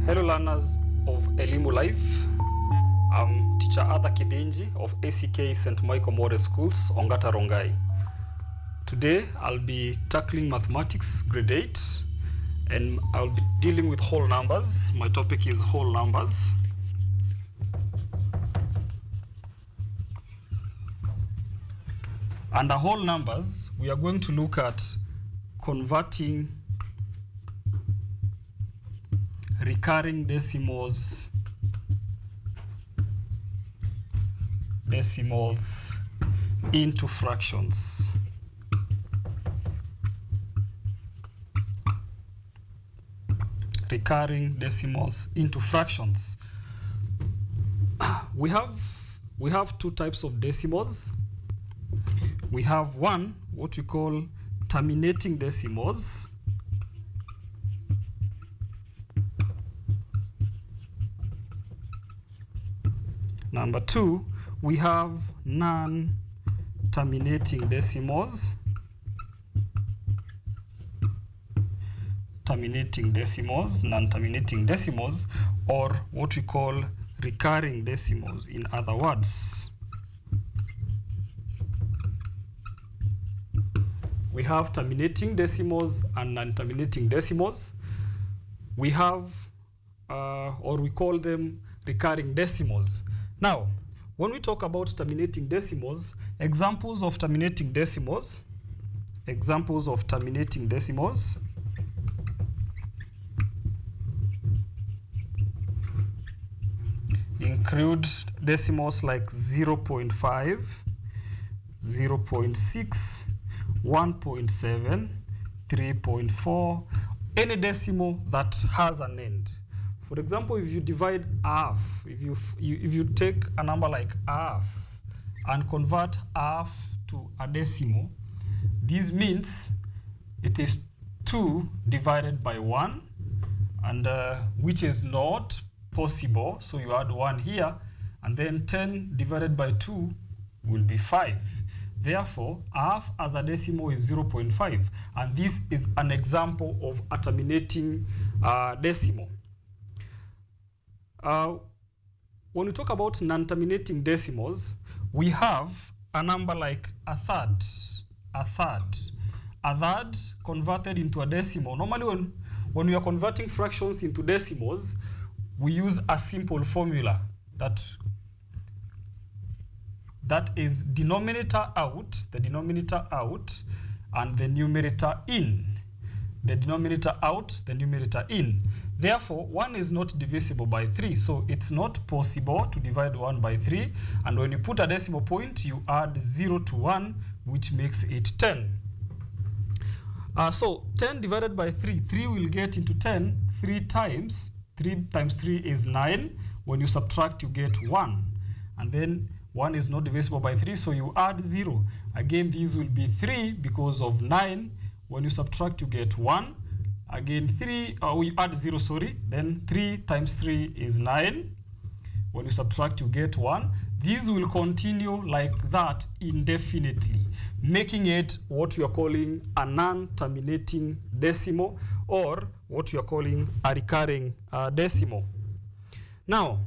Hello learners of Elimu Live. I'm teacher Kithinji of ACK St. Michael Model Schools, Ongata Rongai. Today I'll be tackling mathematics grade 8 and I'll be dealing with whole numbers. My topic is whole numbers. Under whole numbers, we are going to look at converting recurring decimals into fractions. Recurring decimals into fractions. We have two types of decimals. We have one, what we call terminating decimals. Number two, we have non-terminating decimals. Non-terminating decimals, or what we call recurring decimals, in other words. We have terminating decimals and non-terminating decimals. We have, or we call them recurring decimals. Now, when we talk about terminating decimals, examples of terminating decimals include decimals like 0.5, 0.6, 1.7, 3.4, any decimal that has an end. For example, if you divide half, if you take a number like half and convert half to a decimal, this means it is 2 divided by 1, and which is not possible. So you add 1 here, and then 10 divided by 2 will be 5. Therefore, half as a decimal is 0.5, and this is an example of a terminating decimal. When we talk about non-terminating decimals, we have a number like a third converted into a decimal. Normally when we are converting fractions into decimals, we use a simple formula that is denominator out, and the numerator in. The denominator out, the numerator in. Therefore, 1 is not divisible by 3, so it's not possible to divide 1 by 3. And when you put a decimal point, you add 0 to 1, which makes it 10. So 10 divided by 3, 3 will get into 10 3 times. 3 times 3 is 9. When you subtract, you get 1. And then 1 is not divisible by 3, so you add 0. Again, these will be 3 because of 9. When you subtract, you get 1. Again, we add 0, sorry. Then 3 times 3 is 9. When you subtract, you get 1. These will continue like that indefinitely, making it what we are calling a non-terminating decimal, or what we are calling a recurring decimal. Now,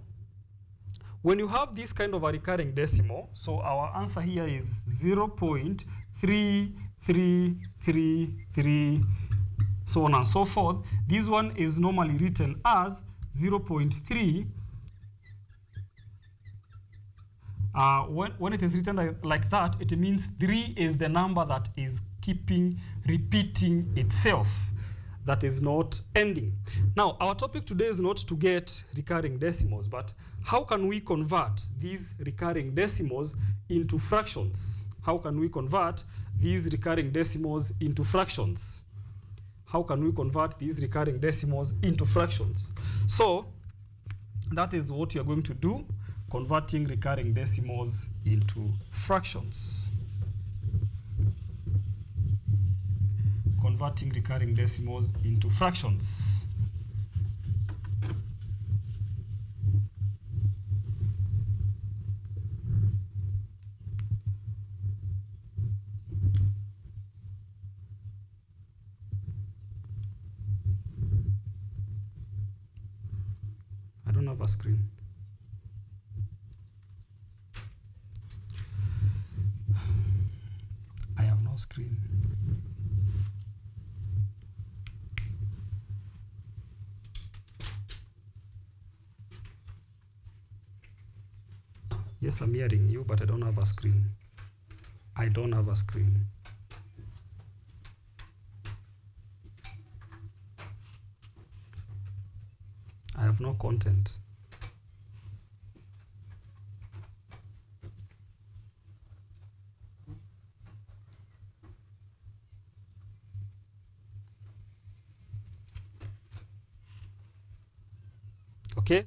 when you have this kind of a recurring decimal, so our answer here is 0.3333, so on and so forth. This one is normally written as 0.3. When it is written like that, it means 3 is the number that is repeating itself, that is not ending. Now, our topic today is not to get recurring decimals, but how can we convert these recurring decimals into fractions? How can we convert these recurring decimals into fractions? How can we convert these recurring decimals into fractions? So that is what you are going to do, converting recurring decimals into fractions. Converting recurring decimals into fractions. have a screen. I have no screen. Yes, I'm hearing you, but I don't have a screen. I don't have a screen. I have no content. Okay,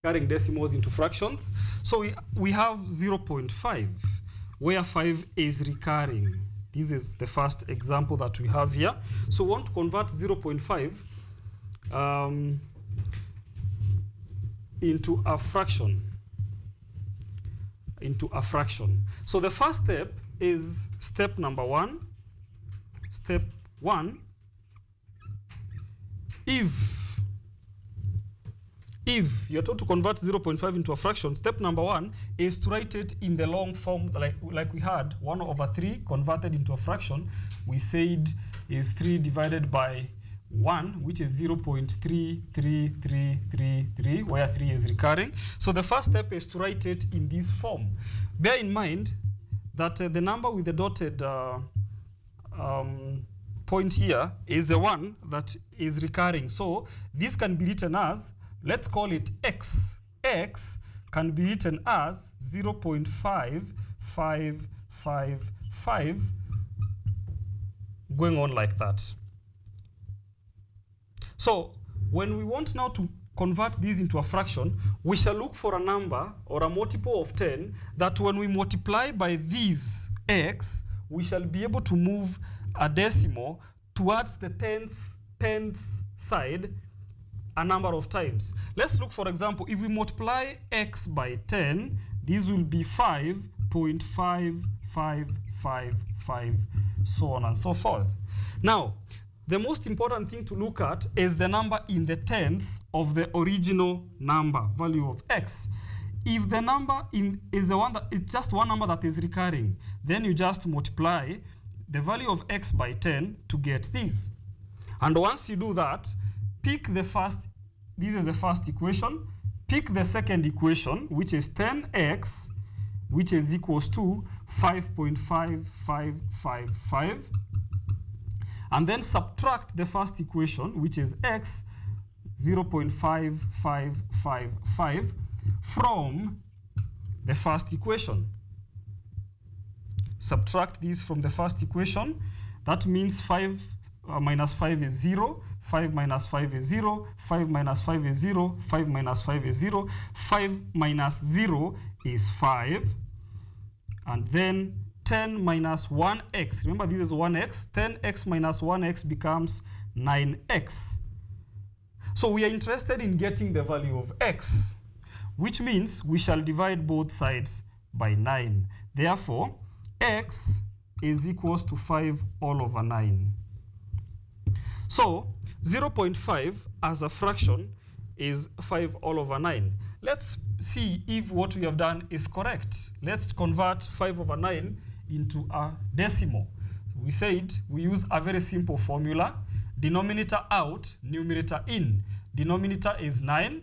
carrying decimals into fractions. So we have 0.5, where 5 is recurring. This is the first example that we have here. So we want to convert 0.5 into a fraction. So the first step is step number 1. Step 1, if you're told to convert 0.5 into a fraction, step number 1 is to write it in the long form, like we had 1/3 converted into a fraction. We said is 3 divided by 1, which is 0.33333, where 3 is recurring. So the first step is to write it in this form. Bear in mind that the number with the dotted point here is the one that is recurring. So this can be written as, let's call it x. X can be written as 0.5555, going on like that. So when we want now to convert this into a fraction, we shall look for a number or a multiple of 10 that when we multiply by these x, we shall be able to move a decimal towards the tenth side a number of times. Let's look, for example, if we multiply x by 10, this will be 5.5555, so on and so forth. Now, the most important thing to look at is the number in the tenths of the original number, value of x. If the number is the one that it's just one number that is recurring, then you just multiply the value of x by 10 to get this. And once you do that, pick the first, this is the first equation, pick the second equation, which is 10x, which is equals to 5.5555, and then subtract the first equation, which is x, 0.5555, from the first equation. Subtract this from the first equation. That means 5 minus 5 is 0, 5 minus 5 is 0, 5 minus 5 is 0, 5 minus 5 is 0, 5 minus 0 is 5, and then 10 minus 1x, remember this is 1x, 10x minus 1x becomes 9x. So we are interested in getting the value of x, which means we shall divide both sides by 9. Therefore, x is equals to 5 all over 9. So 0.5 as a fraction is 5 all over 9. Let's see if what we have done is correct. Let's convert 5 over 9 into a decimal. We said we use a very simple formula. Denominator out, numerator in. Denominator is 9,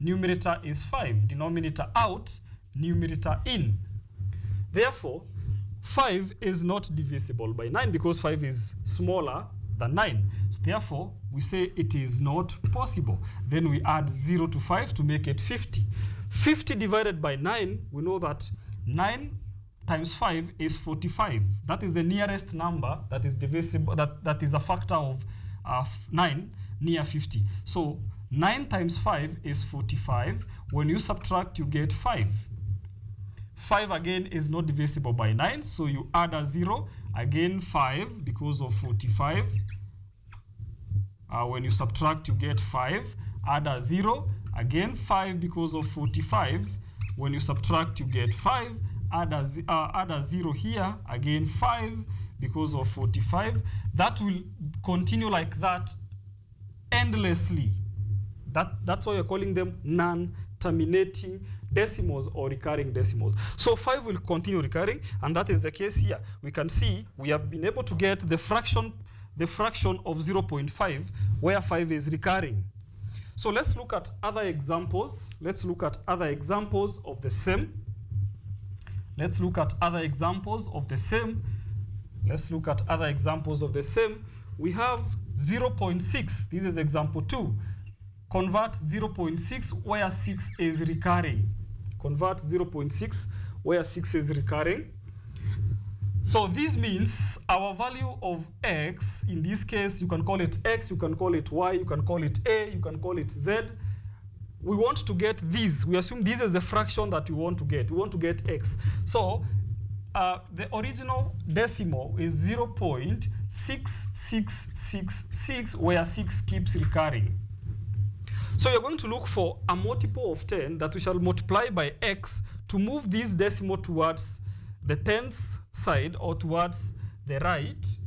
numerator is 5. Denominator out, numerator in. Therefore, 5 is not divisible by 9 because 5 is smaller than 9. So therefore, we say it is not possible. Then we add 0 to 5 to make it 50. 50 divided by 9, we know that 9 times 5 is 45. That is the nearest number that is divisible, that is a factor of 9 near 50. So 9 times 5 is 45. When you subtract, you get 5. 5 again is not divisible by 9, so you add a 0. Again 5 because of 45. When you subtract, you get 5. Add a 0. Again 5 because of 45. When you subtract, you get 5. Add a 0 here. Again 5 because of 45. That will continue like that endlessly. That's why we're calling them non-terminating decimals or recurring decimals. So 5 will continue recurring, and that is the case here. We can see we have been able to get the fraction of 0.5 where 5 is recurring. So let's look at other examples. Let's look at other examples of the same. Let's look at other examples of the same. Let's look at other examples of the same. We have 0.6. This is example 2. Convert 0.6 where 6 is recurring. Convert 0.6 where 6 is recurring. So this means our value of x, in this case, you can call it x, you can call it y, you can call it a, you can call it z. We want to get this. We assume this is the fraction that we want to get. We want to get x. So the original decimal is 0.6666 where 6 keeps recurring. So you're going to look for a multiple of 10 that we shall multiply by x to move this decimal towards the 10th side or towards the right.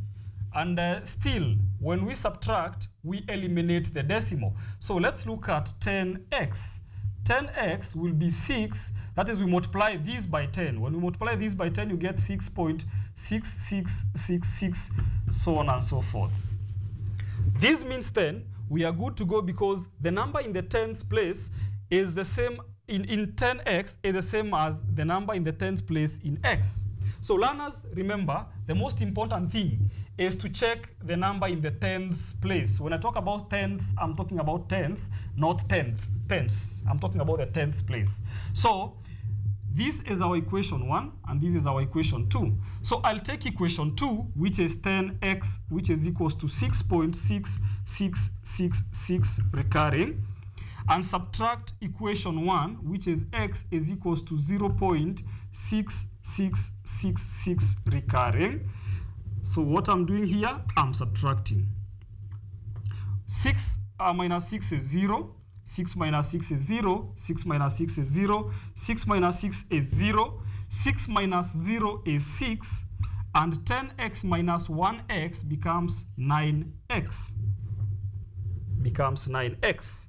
And still, when we subtract, we eliminate the decimal. So let's look at 10x. 10x will be 6. That is, we multiply this by 10. When we multiply this by 10, you get 6.6666, so on and so forth. This means then we are good to go because the number in the 10th place is the same in 10x is the same as the number in the 10th place in x. So learners, remember, the most important thing is to check the number in the 10th place. When I talk about tenths, I'm talking about tenths, not tenths. I'm talking about the 10th place. So this is our equation 1, and this is our equation 2. So I'll take equation 2, which is 10x, which is equals to 6.6666 recurring, and subtract equation 1, which is x is equals to 0.6666 recurring. So what I'm doing here, I'm subtracting. 6 minus 6 is 0. 6 minus 6 is 0. 6 minus 6 is 0. 6 minus 6 is 0. 6 minus 0 is 6. And 10x minus 1x becomes 9x. Becomes 9x.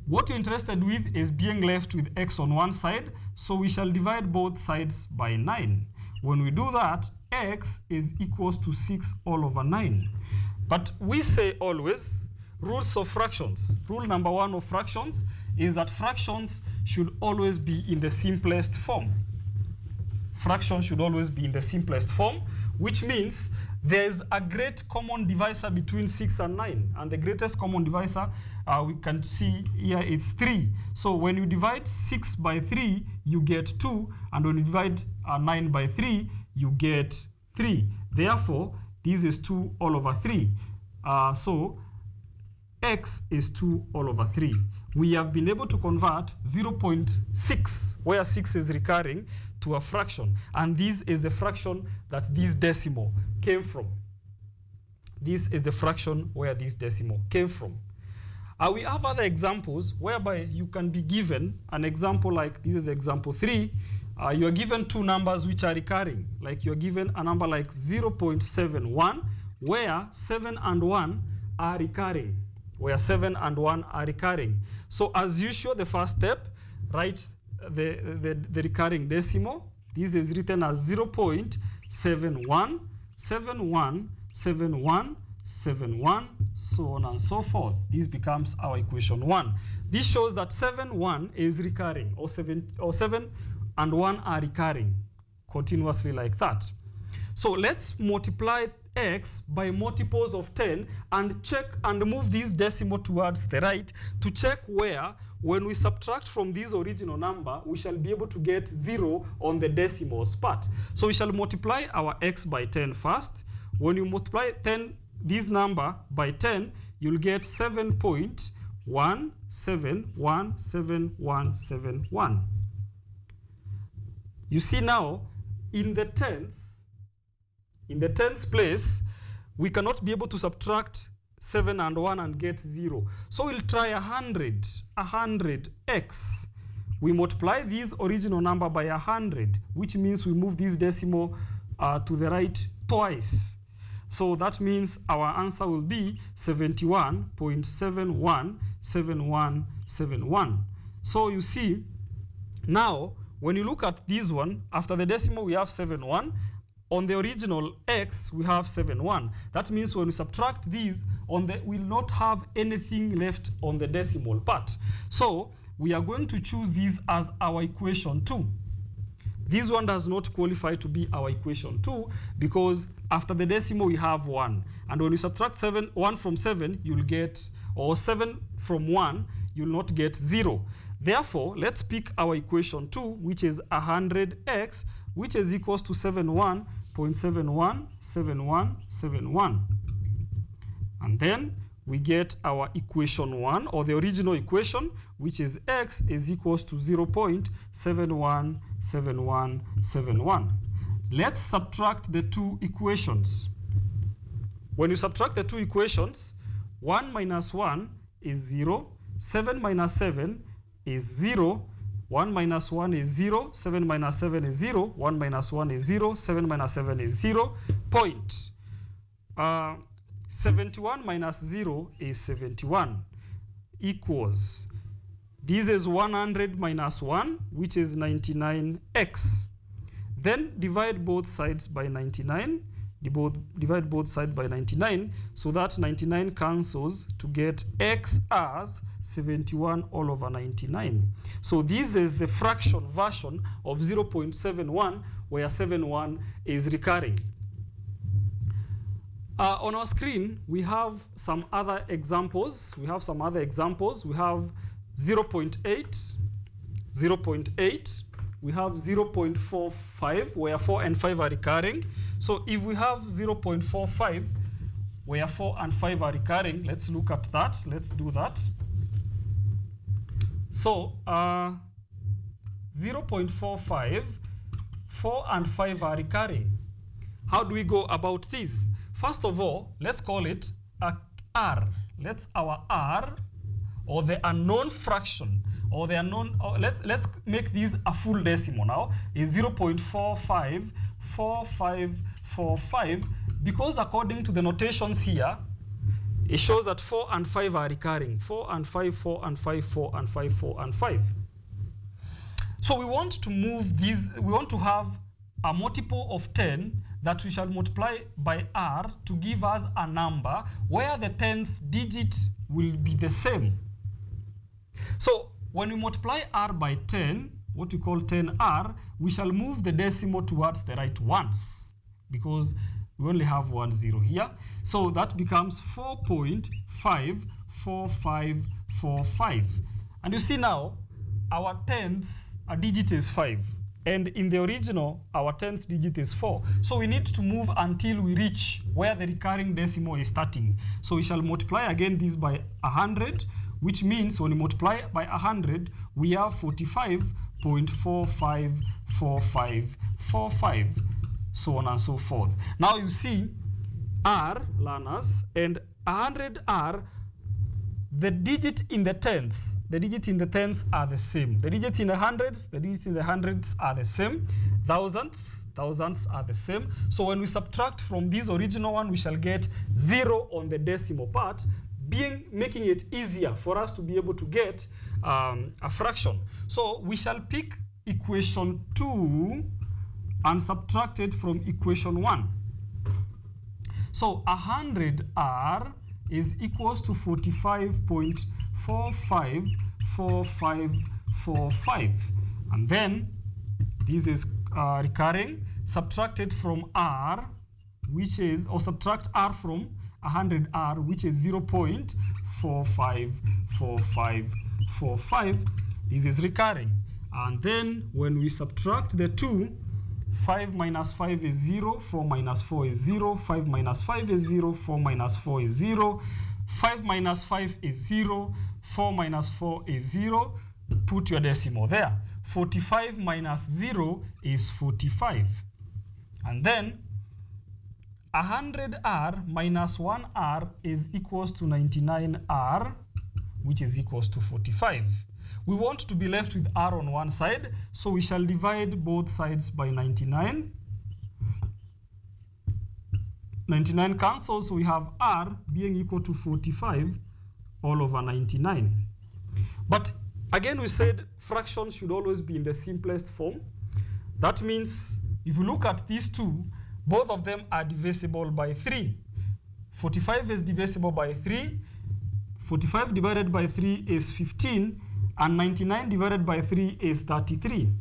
What you're interested with is being left with x on one side, so we shall divide both sides by 9. When we do that, x is equals to 6 all over 9. But we say always, rules of fractions. Rule number 1 of fractions is that fractions should always be in the simplest form. Fractions should always be in the simplest form, which means there's a great common divisor between 6 and 9. And the greatest common divisor, we can see here, it's 3. So when you divide 6 by 3, you get 2. And when you divide 9 by 3, you get 3. Therefore, this is 2 all over 3. So x is 2 all over 3. We have been able to convert 0.6, where 6 is recurring, to a fraction. And this is the fraction that this decimal came from. This is the fraction where this decimal came from. We have other examples whereby you can be given an example like this is example 3. You are given two numbers which are recurring. Like you are given a number like 0.71 where 7 and 1 are recurring. Where 7 and 1 are recurring. So as usual, the first step, write the recurring decimal. This is written as 0.71, 71, 71, 71, so on and so forth. This becomes our equation 1. This shows that 7, 1 is recurring, or 7 and 1 are recurring continuously like that. So let's multiply x by multiples of 10 and check and move this decimal towards the right to check where, when we subtract from this original number, we shall be able to get 0 on the decimals part. So we shall multiply our x by 10 first. When you multiply this number by 10, you'll get 7.171771. You see now, in the 10th place, we cannot be able to subtract 7 and 1 and get 0. So we'll try 100x. We multiply this original number by 100, which means we move this decimal to the right twice. So that means our answer will be 71.71 7171. So you see, now when you look at this one, after the decimal we have 71. On the original x, we have 71. That means when we subtract these, we'll not have anything left on the decimal part. So we are going to choose this as our equation 2. This one does not qualify to be our equation 2 because after the decimal we have 1. And when you subtract 1 from 7, you'll get, or 7 from 1, you'll not get 0. Therefore, let's pick our equation 2, which is 100x, which is equals to 71.717171. And then we get our equation 1, or the original equation, which is x is equals to 0.717171. Let's subtract the two equations. When you subtract the two equations, 1 minus 1 is 0, 7 minus 7 is 0, 1 minus 1 is 0, 7 minus 7 is 0, 1 minus 1 is 0, 7 minus 7 is 0, point. 71 minus 0 is 71, equals, this is 100 minus 1, which is 99x. Then divide both sides by 99, divide both sides by 99, so that 99 cancels to get x as 71 all over 99. So this is the fraction version of 0.71, where 71 is recurring. On our screen, we have some other examples. We have 0.8, 0.8. We have 0.45, where 4 and 5 are recurring. So if we have 0.45, where 4 and 5 are recurring, let's look at that. Let's do that. So 0.45, 4 and 5 are recurring. How do we go about this? First of all, let's call it a R. Let's our R, or the unknown fraction, or the unknown, let's make this a full decimal now, is 0.454545, because according to the notations here, it shows that 4 and 5 are recurring. 4 and 5, 4 and 5, 4 and 5, 4 and 5. So we want to move these, we want to have a multiple of 10 that we shall multiply by R to give us a number where the 10th digit will be the same. So when we multiply R by 10, what we call 10R, we shall move the decimal towards the right once, because we only have 1 0 here. So that becomes 4.54545. And you see now, our 10th digit is 5. And in the original, our 10th digit is 4. So we need to move until we reach where the recurring decimal is starting. So we shall multiply again this by 100, which means when we multiply by 100, we have 45.454545, so on and so forth. Now you see, R, learners, and 100R, the digit in the tenths, are the same. The digit in the hundreds, the digits in the hundreds are the same. Thousandths are the same. So when we subtract from this original one, we shall get 0 on the decimal part, making it easier for us to be able to get a fraction. So we shall pick equation 2 and subtract it from equation 1. So 100R is equals to 45.454545. And then this is recurring. Subtract it from R, which is, or subtract R from 100R, which is 0.454545. This is recurring. And then when we subtract the two, 5 minus 5 is 0, 4 minus 4 is 0, 5 minus 5 is 0, 4 minus 4 is 0, 5 minus 5 is 0, 4 minus 4 is 0. Put your decimal there. 45 minus 0 is 45. And then 100R minus 1R is equals to 99R, which is equals to 45. We want to be left with R on one side, so we shall divide both sides by 99. 99 cancels, so we have R being equal to 45 all over 99. But again, we said fractions should always be in the simplest form. That means if you look at these two, both of them are divisible by 3. 45 is divisible by 3. 45 divided by 3 is 15. And 99 divided by 3 is 33.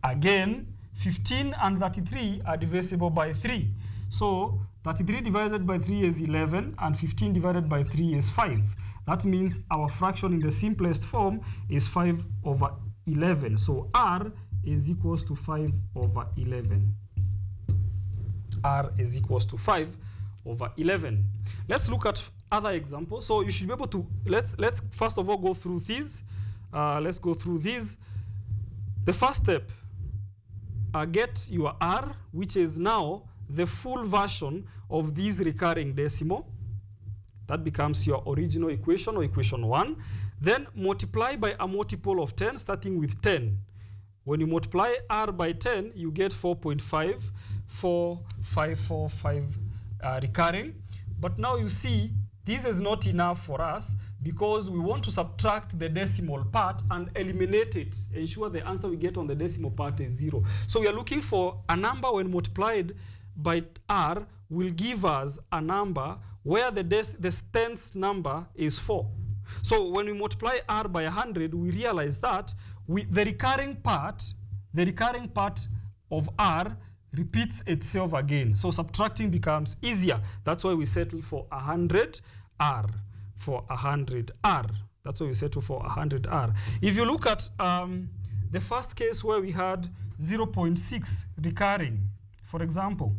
Again, 15 and 33 are divisible by 3. So 33 divided by 3 is 11, and 15 divided by 3 is 5. That means our fraction in the simplest form is 5 over 11. So R is equals to 5 over 11. R is equals to 5 over 11. Let's look at other examples. So you should be able to, let's first of all go through these. Let's go through these. The first step, get your R, which is now the full version of this recurring decimal. That becomes your original equation, or equation 1. Then multiply by a multiple of 10, starting with 10. When you multiply R by 10, you get 4.54545 recurring. But now you see, this is not enough for us because we want to subtract the decimal part and eliminate it. Ensure the answer we get on the decimal part is 0. So we are looking for a number when multiplied by R will give us a number where the tenth number is 4. So when we multiply R by 100, we realize that the recurring part of R repeats itself again. So subtracting becomes easier. That's why we settle for 100 R. For 100 R. That's why we settle for 100 R. If you look at the first case where we had 0.6 recurring, for example,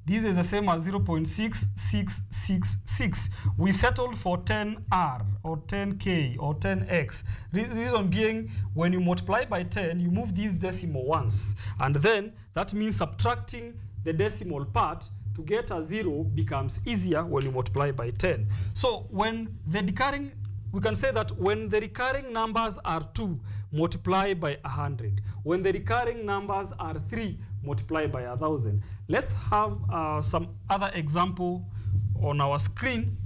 this is the same as 0.6666. We settled for 10R or 10K or 10X. Reason being, when you multiply by 10, you move these decimal once. And then that means subtracting the decimal part to get a 0 becomes easier when you multiply by 10. So when the recurring, we can say that when the recurring numbers are 2, multiply by 100. When the recurring numbers are 3, multiply by 1,000. Let's have some other example on our screen.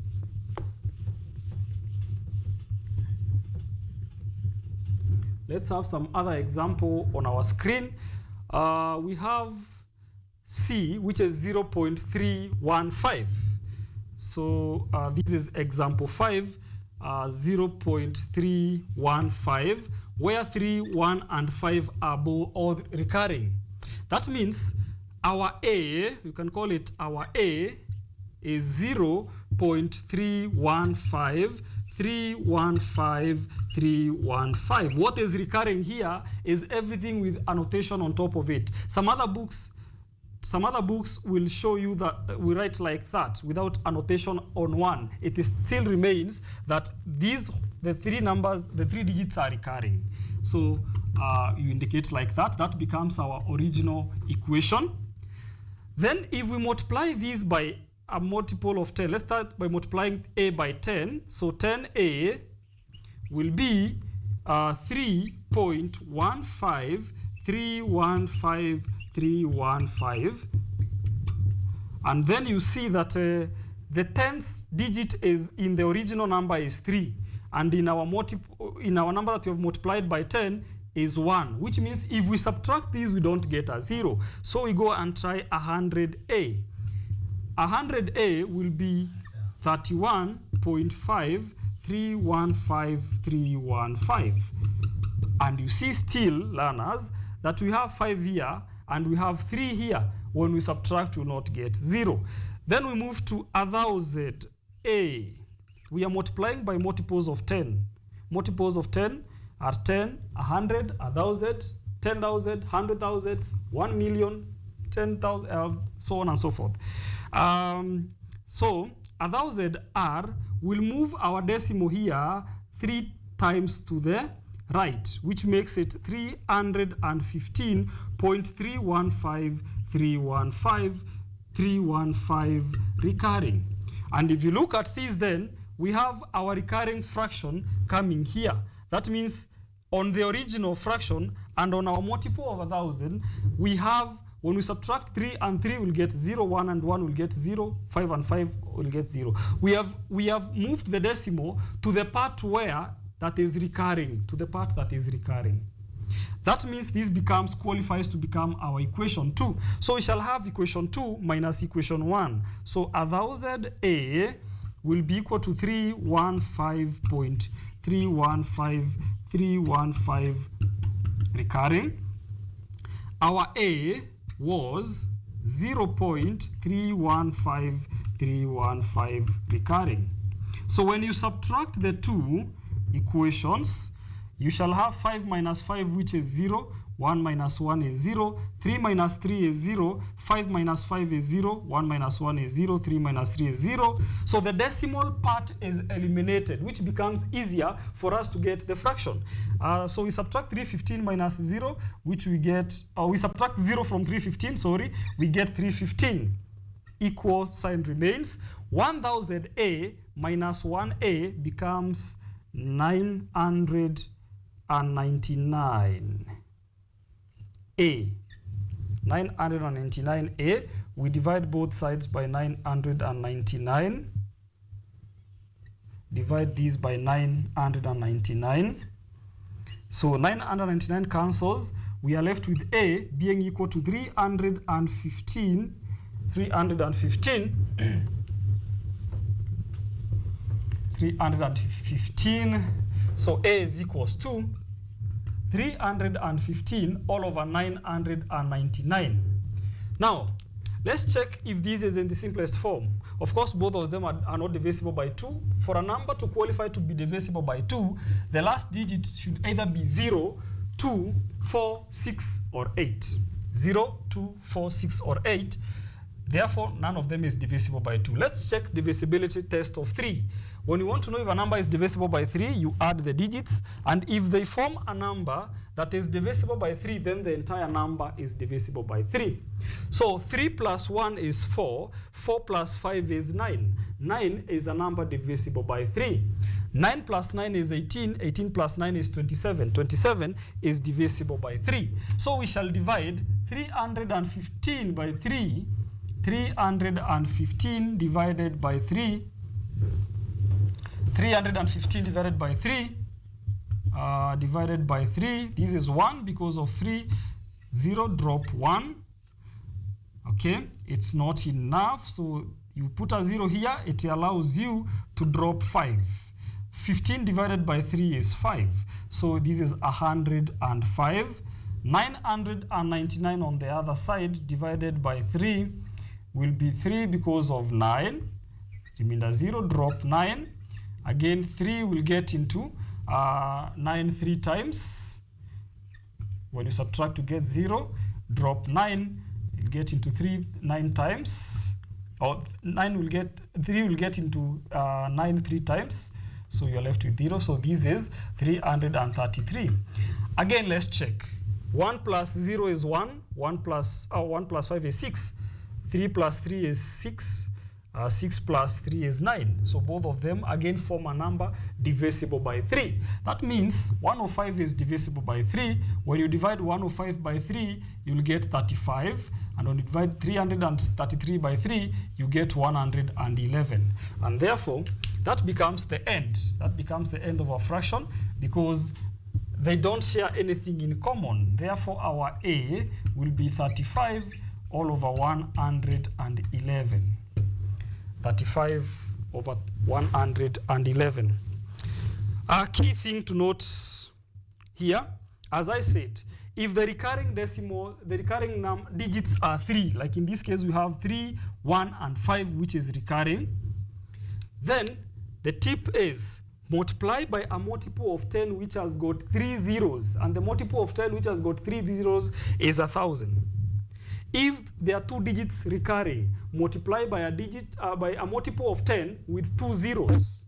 Let's have some other example on our screen. We have C, which is 0.315. So this is example 5, 0.315, where 3, 1, and 5 are both all recurring. That means our A, you can call it our A, is 0.315, 315, 315. What is recurring here is everything with annotation on top of it. Some other books will show you that we write like that without annotation on one. It still remains that the three numbers, the 3 digits are recurring. So you indicate like that. That becomes our original equation. Then if we multiply this by a multiple of 10, let's start by multiplying A by 10. So 10A will be 3.15, 315, 315. And then you see that the 10th digit is in the original number is 3. And in our number that we have multiplied by 10 is 1, which means if we subtract these, we don't get a 0. So we go and try 100A. 100A will be 31.5, 315, 315. And you see still, learners, that we have 5 here and we have 3 here. When we subtract, we will not get 0. Then we move to 1000A. We are multiplying by multiples of 10. Multiples of 10 are 10, 100, 1,000, 10,000, 100,000, 1 million, 10,000, so on and so forth. So 1,000R will move our decimal here 3 times to the right, which makes it 315.315 recurring. And if you look at this, then we have our recurring fraction coming here. That means on the original fraction and on our multiple of 1,000, we have when we subtract 3 and 3 will get 0, 1 and 1 will get 0, 5 and 5 will get 0. We have moved the decimal to the part where that is recurring, That means this qualifies to become our equation 2. So we shall have equation 2 minus equation 1. So 1000A will be equal to 315.315315 recurring. Our A was 0.315315 recurring. So when you subtract the two equations, you shall have 5 minus 5, which is 0, 1 minus 1 is 0, 3 minus 3 is 0, 5 minus 5 is 0, 1 minus 1 is 0, 3 minus 3 is 0. So the decimal part is eliminated, which becomes easier for us to get the fraction. So we subtract 315 minus 0, which we get, we subtract 0 from 315, sorry, we get 315. Equal sign remains. 1000A minus 1A becomes 999. A. 999A. We divide both sides by 999. Divide these by 999. So 999 cancels. We are left with A being equal to 315. 315. So A is equals to 315 all over 999. Now, let's check if this is in the simplest form. Of course, both of them are not divisible by 2. For a number to qualify to be divisible by 2, the last digit should either be 0, 2, 4, 6, or 8. 0, 2, 4, 6, or 8. Therefore, none of them is divisible by 2. Let's check divisibility test of 3. When you want to know if a number is divisible by 3, you add the digits. And if they form a number that is divisible by 3, then the entire number is divisible by 3. So 3 plus 1 is 4. 4 plus 5 is 9. 9 is a number divisible by 3. 9 plus 9 is 18. 18 plus 9 is 27. 27 is divisible by 3. So we shall divide 315 by 3. 315 divided by 3. 315 divided by 3. Divided by 3. This is 1 because of 3. 0, drop 1. Okay, it's not enough. So you put a 0 here. It allows you to drop 5. 15 divided by 3 is 5. So this is 105. 999 on the other side divided by 3 will be 3 because of 9. Remainder 0, drop 9. Again, 3 will get into 9 3 times. When you subtract to get 0, drop 9, you'll get into 3 9 times. Or 3 will get into 9 3 times. So you're left with 0. So this is 333. Again, let's check. 1 plus 0 is 1. 1 plus 5 is 6. 3 plus 3 is 6. 6 plus 3 is 9. So both of them again form a number divisible by 3. That means 105 is divisible by 3. When you divide 105 by 3, you'll get 35. And when you divide 333 by 3, you get 111. And therefore, that becomes the end. That becomes the end of our fraction because they don't share anything in common. Therefore, our A will be 35 all over 111. 35 over 111. A key thing to note here, as I said, if the recurring digits are 3, like in this case we have 3, 1, and 5, which is recurring, then the tip is multiply by a multiple of 10 which has got 3 zeros, and the multiple of 10 which has got 3 zeros is 1,000. If there are 2 digits recurring, multiply by a multiple of 10 with 2 zeros.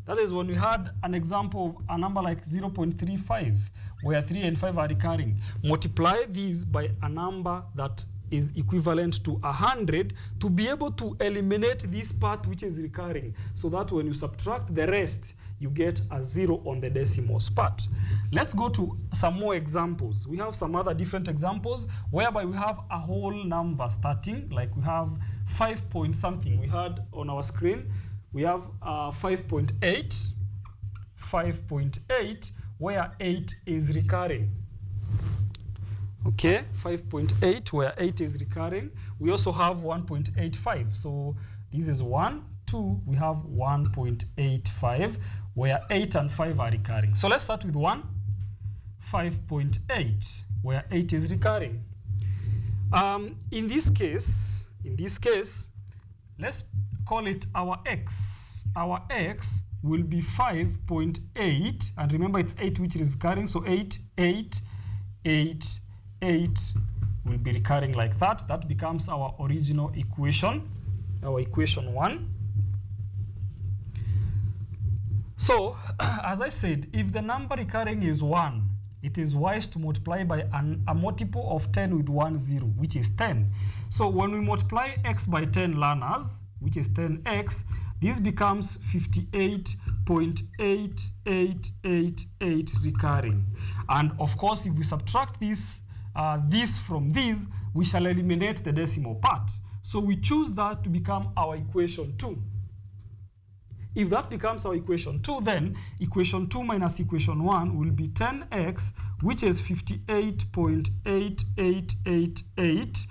That is when we had an example of a number like 0.35, where 3 and 5 are recurring. Multiply these by a number that is equivalent to 100 to be able to eliminate this part which is recurring, so that when you subtract the rest, you get a 0 on the decimal spot. Let's go to some more examples. We have some other different examples whereby we have a whole number starting, like we have 5 point something. We had on our screen, we have 5.8, 5.8, where 8 is recurring. Okay, 5.8, where 8 is recurring. We also have 1.85. So this is 1, 2, we have 1.85, where 8 and 5 are recurring. So let's start with 1, 5.8, where 8 is recurring. In this case, let's call it our x. Our x will be 5.8, and remember it's 8 which is recurring, so 8, 8, 8, 8 will be recurring like that. That becomes our original equation, our equation 1. So, as I said, if the number recurring is 1, it is wise to multiply by a multiple of 10 with 1 0, which is 10. So when we multiply x by 10 learners, which is 10x, this becomes 58.8888 recurring. And of course, if we subtract this from this, we shall eliminate the decimal part. So we choose that to become our equation 2. If that becomes our equation 2, then equation 2 minus equation 1 will be 10x, which is 58.8888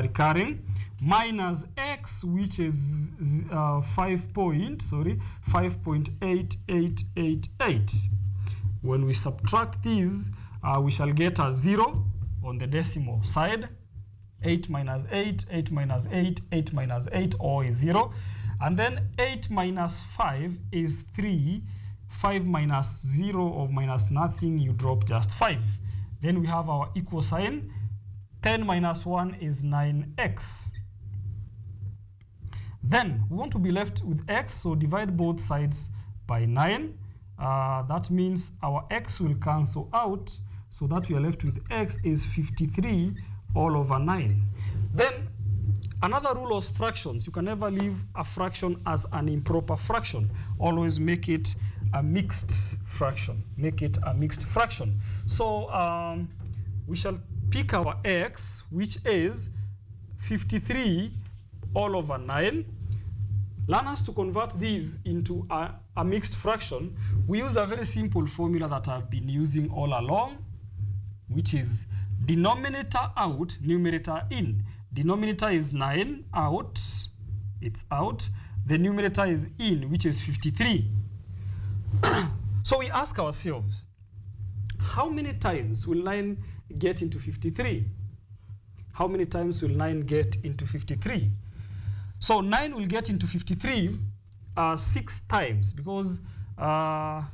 recurring, minus x, which is 5.8888. When we subtract these, we shall get a 0 on the decimal side. 8 minus 8, 8 minus 8, 8 minus 8, all is 0. And then 8 minus 5 is 3. 5 minus 0 or minus nothing, you drop just 5. Then we have our equal sign. 10 minus 1 is 9x. Then we want to be left with x, so divide both sides by 9. That means our x will cancel out, so that we are left with x is 53 all over 9. Then another rule of fractions, you can never leave a fraction as an improper fraction. Always make it a mixed fraction. Make it a mixed fraction. So we shall pick our x, which is 53 all over 9. Learners, to convert these into a mixed fraction, we use a very simple formula that I've been using all along, which is denominator out, numerator in. Denominator is 9 out, it's out. The numerator is in, which is 53. So we ask ourselves, how many times will 9 get into 53? How many times will 9 get into 53? So 9 will get into 53 6 times, because 5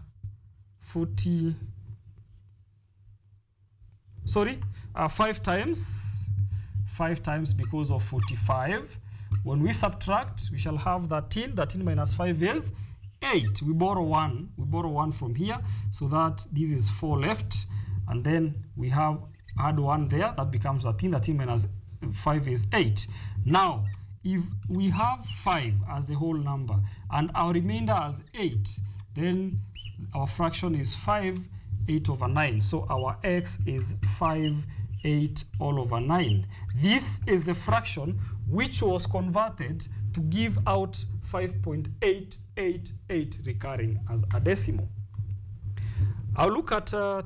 times. 5 times because of 45. When we subtract, we shall have 13. 13 minus 5 is 8. We borrow 1. We borrow 1 from here, so that this is 4 left. And then we have add 1 there. That becomes 13. 13 minus 5 is 8. Now, if we have 5 as the whole number and our remainder as 8, then our fraction is 5, 8 over 9. So our x is 5, 8 all over 9. This is the fraction which was converted to give out 5.888 recurring as a decimal. I'll look at 2.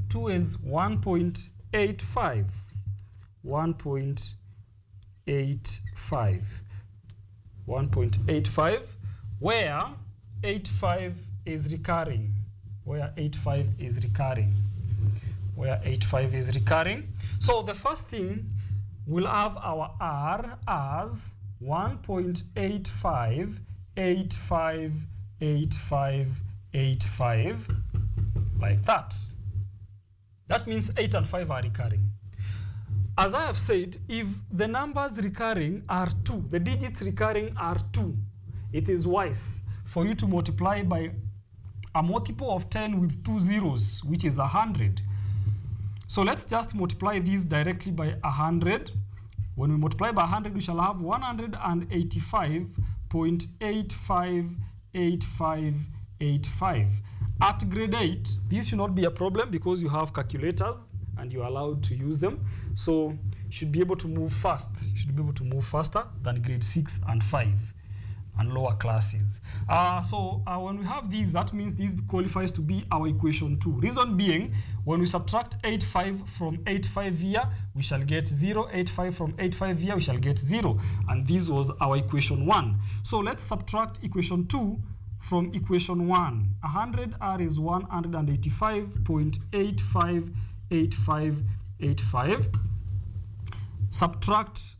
2 is 1.85. 1.85, where 85 is recurring. Where 85 is recurring. Where 85 is recurring. So the first thing, we'll have our R as 1.85858585, like that. That means 8 and 5 are recurring. As I have said, if the numbers recurring are 2, the digits recurring are 2, it is wise for you to multiply by a multiple of 10 with 2 zeros, which is 100. So let's just multiply these directly by 100. When we multiply by 100, we shall have 185.858585 85. At grade 8, this should not be a problem because you have calculators and you're allowed to use them. So you should be able to move fast. You should be able to move faster than grade 6 and 5 and lower classes. When we have these, that means this qualifies to be our equation 2. Reason being, when we subtract 85 from 85 here, we shall get 0. 85 from 85 here, we shall get 0. And this was our equation 1. So let's subtract equation 2 from equation 1. 100R is 185.858585. Subtract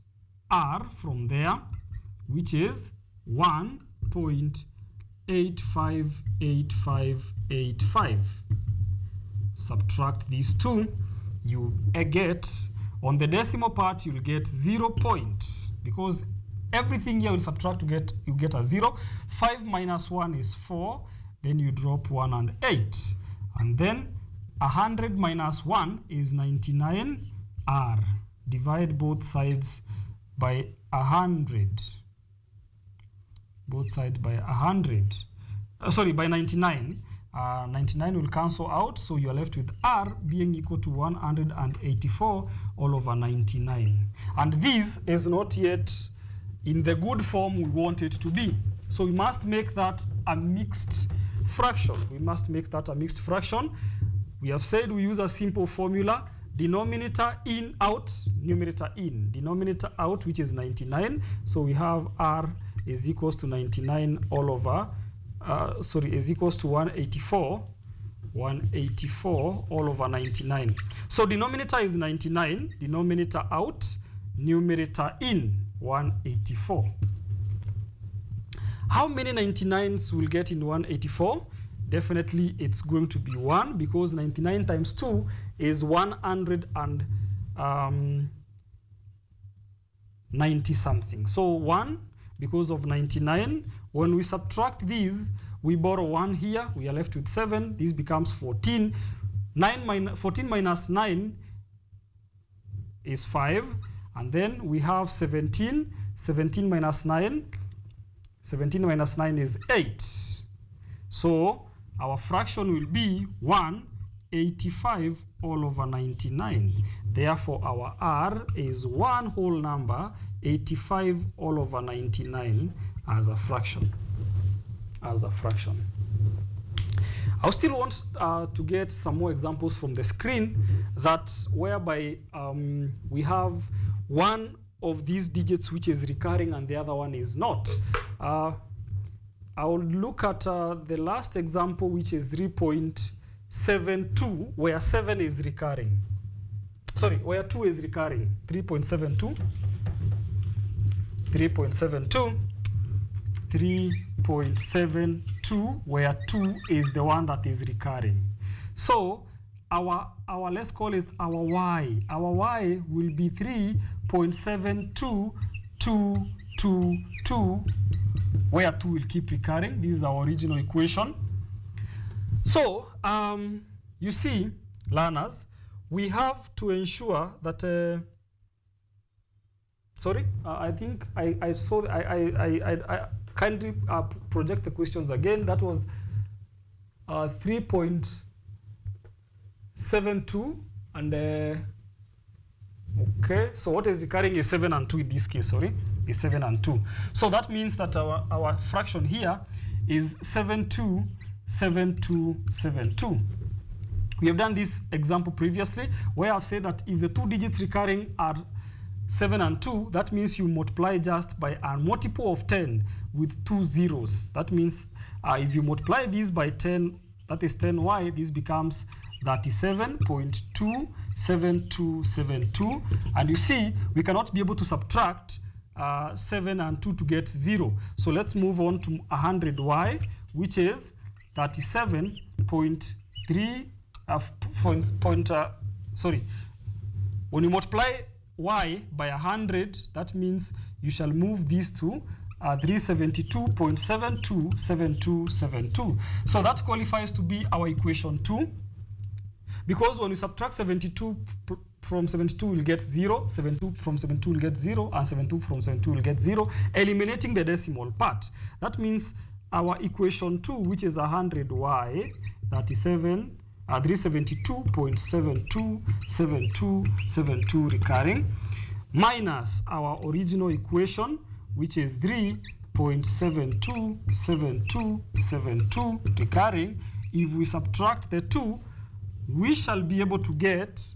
R from there, which is 1.858585. Subtract these two, you get, on the decimal part, you'll get 0 point, because everything here will subtract to get, you get a 0. 5 minus 1 is 4, then you drop 1 and 8. And then 100 minus 1 is 99R. Divide both sides by 100. Both sides by 100. By 99. 99 will cancel out, so you are left with R being equal to 184 all over 99. And this is not yet in the good form we want it to be. So we must make that a mixed fraction. We must make that a mixed fraction. We have said we use a simple formula. Denominator in, out, numerator in. Denominator out, which is 99. So we have R is equals to 99 all over, is equals to 184 all over 99. So denominator is 99, denominator out, numerator in, 184. How many 99s will get in 184? Definitely it's going to be 1, because 99 times 2 is 190 something. So 1, because of 99. When we subtract these, we borrow 1 here, we are left with 7. This becomes 14. 14 minus 9 is 5. And then we have 17. 17 minus 9. 17 minus 9 is 8. So our fraction will be 185 all over 99. Therefore, our R is one whole number, 85 all over 99 as a fraction. I still want to get some more examples from the screen that whereby we have one of these digits which is recurring and the other one is not. I will look at the last example, which is 3.72, where 7 is recurring. Sorry, where 2 is recurring. 3.72, 3.72, where 2 is the one that is recurring. So our let's call it our y. Our y will be 3.72222, where 2 will keep recurring. This is our original equation. So you see, learners, we have to ensure that I think I saw, I kindly project the questions again. That was 3.72 and okay, so what is recurring is 7 and 2 in this case, is 7 and 2. So that means that our fraction here is 727272. We have done this example previously where I've said that if the two digits recurring are 7 and 2, that means you multiply just by a multiple of 10 with 2 zeros. That means if you multiply this by 10, that is 10y, this becomes 37.27272. And you see, we cannot be able to subtract 7 and 2 to get 0. So let's move on to 100y, which is 37.3 when you multiply y by 100, that means you shall move these to 372.727272. So that qualifies to be our equation 2, because when you subtract 72 from 72 will get 0, 72 from 72 will get 0, and 72 from 72 will get 0, eliminating the decimal part. That means our equation 2, which is 100y, 372.727272 recurring, minus our original equation, which is 3.727272 recurring. If we subtract the two, we shall be able to get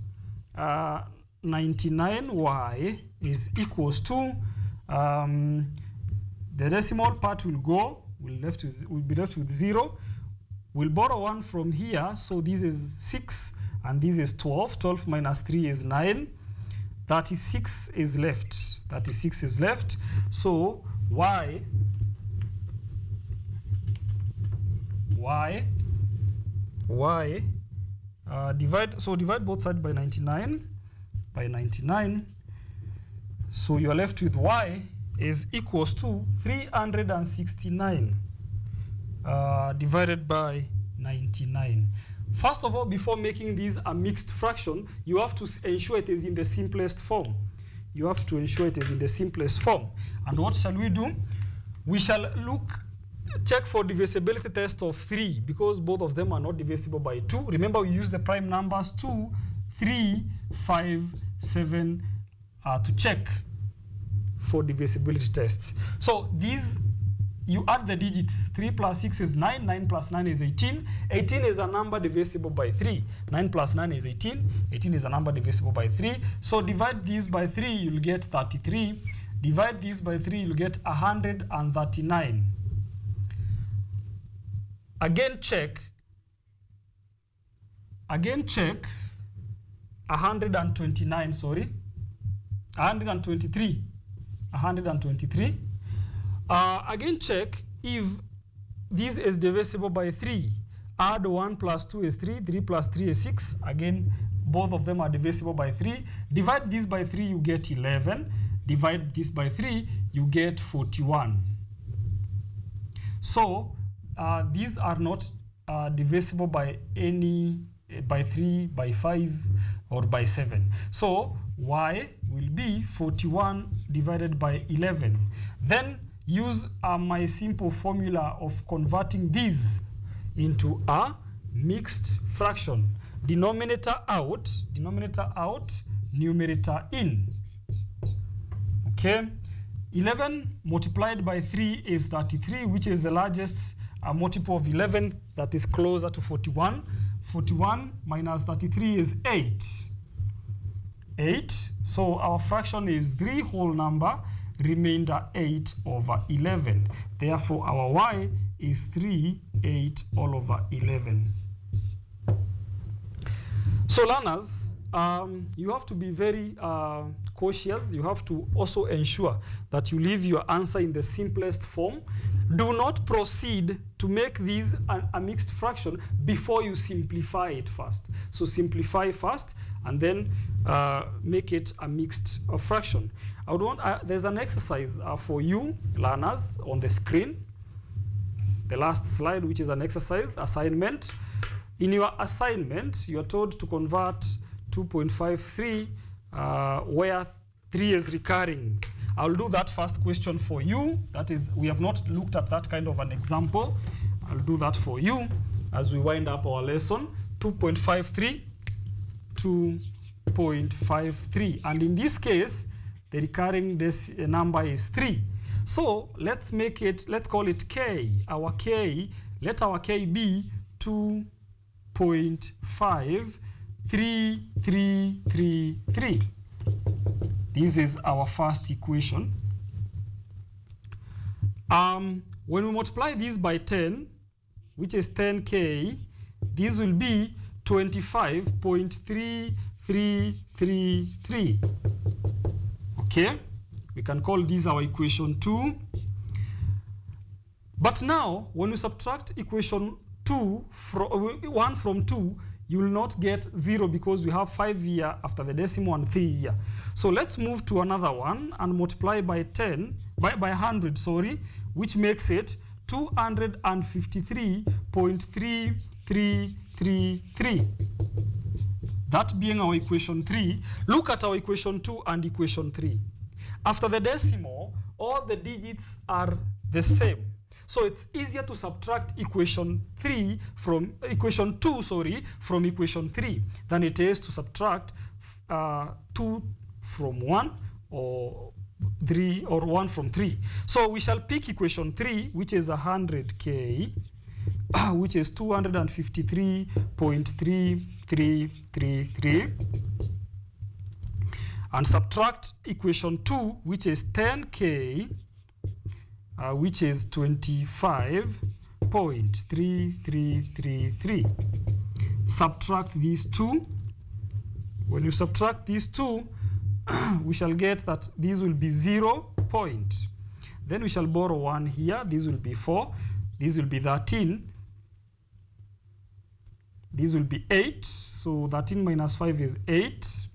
99y is equals to, the decimal part will go, we'll be left with 0. We'll borrow 1 from here, so this is 6 and this is 12. 12 minus 3 is 9. 36 is left. 36 is left. So y divide both sides by 99. So you're left with y is equals to 369 divided by 99. First of all, before making this a mixed fraction, you have to ensure it is in the simplest form. You have to ensure it is in the simplest form. And what shall we do? We shall check for divisibility test of 3, because both of them are not divisible by 2. Remember, we use the prime numbers 2, 3, 5, 7 to check for divisibility test. So these, you add the digits. 3 plus 6 is 9. 9 plus 9 is 18. 18 is a number divisible by 3. 9 plus 9 is 18. 18 is a number divisible by 3. So divide these by 3, you'll get 33. Divide these by 3, you'll get 139. Again check 129, sorry. 123. 123. Again check if this is divisible by 3. Add 1 plus 2 is 3. 3 plus 3 is 6. Again, both of them are divisible by 3. Divide this by 3, you get 11. Divide this by 3, you get 41. So these are not divisible by any, by 3, by 5, or by 7. So y will be 41 divided by 11. Then use my simple formula of converting these into a mixed fraction. Denominator out, numerator in. Okay, 11 multiplied by 3 is 33, which is the largest multiple of 11 that is closer to 41. 41 minus 33 is 8. 8. So our fraction is 3 whole number, remainder 8 over 11. Therefore, our y is 3, 8 all over 11. So learners, you have to be very cautious. You have to also ensure that you leave your answer in the simplest form. Do not proceed to make this a mixed fraction before you simplify it first. So simplify first and then make it a mixed fraction. I would want, there's an exercise for you learners on the screen. The last slide, which is an exercise assignment. In your assignment, you are told to convert 2.53 where 3 is recurring. I'll do that first question for you. That is, we have not looked at that kind of an example. I'll do that for you as we wind up our lesson. 2.53, 2.53. And in this case, the recurring number is 3. So let's make it, let's call it k. Our k, let our k be 2.5333. This is our first equation. When we multiply this by 10, which is 10k, this will be 25.3333. Okay? We can call this our equation 2. But now, when we subtract equation 2 from 1 from 2, you will not get 0 because we have 5 here after the decimal and 3 here. So let's move to another one and multiply by 100, sorry, which makes it 253.3333. That being our equation 3, look at our equation 2 and equation 3. After the decimal, all the digits are the same. So it's easier to subtract equation 2, from equation 3 than it is to subtract 2 from 1 or 3 or 1 from 3. So we shall pick equation 3, which is 100k, which is 253.3333, and subtract equation 2, which is 10k, which is 25.3333. Subtract these two. When you subtract these two, we shall get that these will be 0 point. Then we shall borrow 1 here. This will be 4. This will be 13. This will be 8. So 13 minus 5 is 8.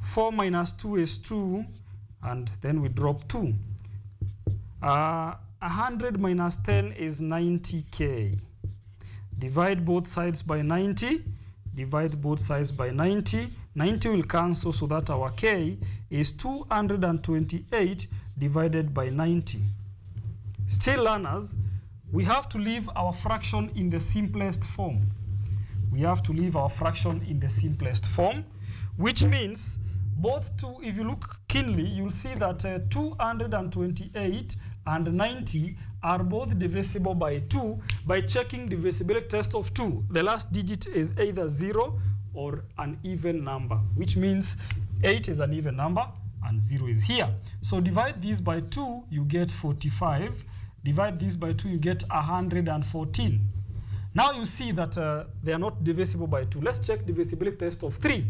4 minus 2 is 2. And then we drop 2. 100 minus 10 is 90k. Divide both sides by 90. Divide both sides by 90. 90 will cancel, so that our k is 228 divided by 90. Still, learners, we have to leave our fraction in the simplest form. We have to leave our fraction in the simplest form, which means both two, if you look keenly, you'll see that 228 and 90 are both divisible by 2 by checking divisibility test of 2. The last digit is either 0 or an even number, which means 8 is an even number and 0 is here. So divide this by 2, you get 45. Divide this by 2, you get 114. Now you see that they are not divisible by 2. Let's check divisibility test of 3.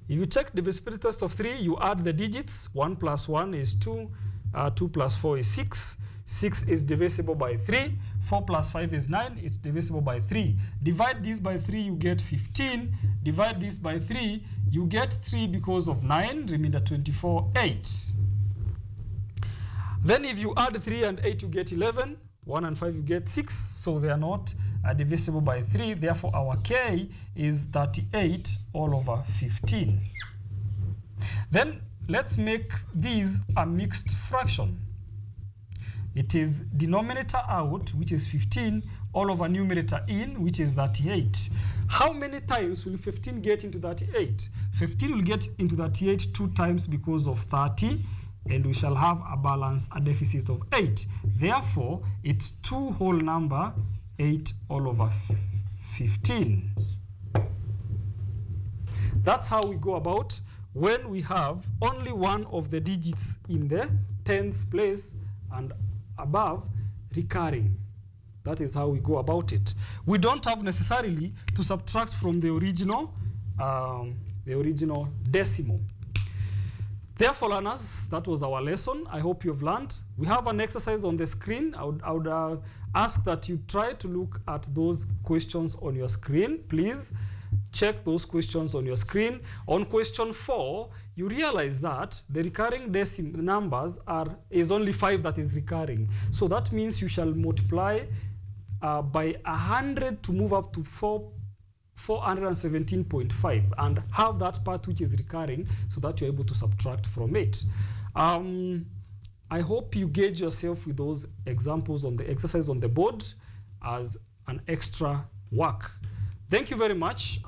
If you check divisibility test of 3, you add the digits. 1 plus 1 is 2. 2 plus 4 is 6. 6 is divisible by 3. 4 plus 5 is 9. It's divisible by 3. Divide this by 3, you get 15. Divide this by 3, you get 3 because of 9. Remainder 24, 8. Then if you add 3 and 8, you get 11. 1 and 5, you get 6. So they are not divisible by 3. Therefore, our k is 38 all over 15. Then let's make these a mixed fraction. It is denominator out, which is 15, all over numerator in, which is 38. How many times will 15 get into 38? 15 will get into 38 2 times because of 30, and we shall have a balance, a deficit of 8. Therefore, it's 2 whole number, 8 all over 15. That's how we go about when we have only one of the digits in the tens place and above recurring. That is how we go about it. We don't have necessarily to subtract from the original decimal. Therefore, learners, that was our lesson. I hope you've learned. We have an exercise on the screen. I would ask that you try to look at those questions on your screen. Please check those questions on your screen. On question 4, you realize that the recurring decimal numbers is only 5 that is recurring. So that means you shall multiply by 100 to move up to 417.5 and have that part which is recurring so that you're able to subtract from it. I hope you gauge yourself with those examples on the exercise on the board as an extra work. Thank you very much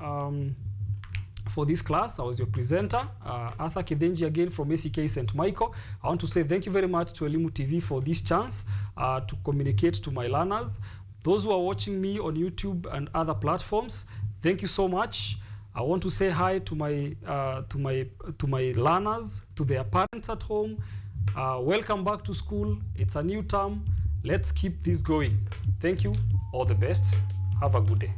for this class. I was your presenter, Arthur Kithinji, again from ACK St. Michael. I want to say thank you very much to Elimu TV for this chance to communicate to my learners. Those who are watching me on YouTube and other platforms, thank you so much. I want to say hi to my learners, to their parents at home. Welcome back to school. It's a new term. Let's keep this going. Thank you. All the best. Have a good day.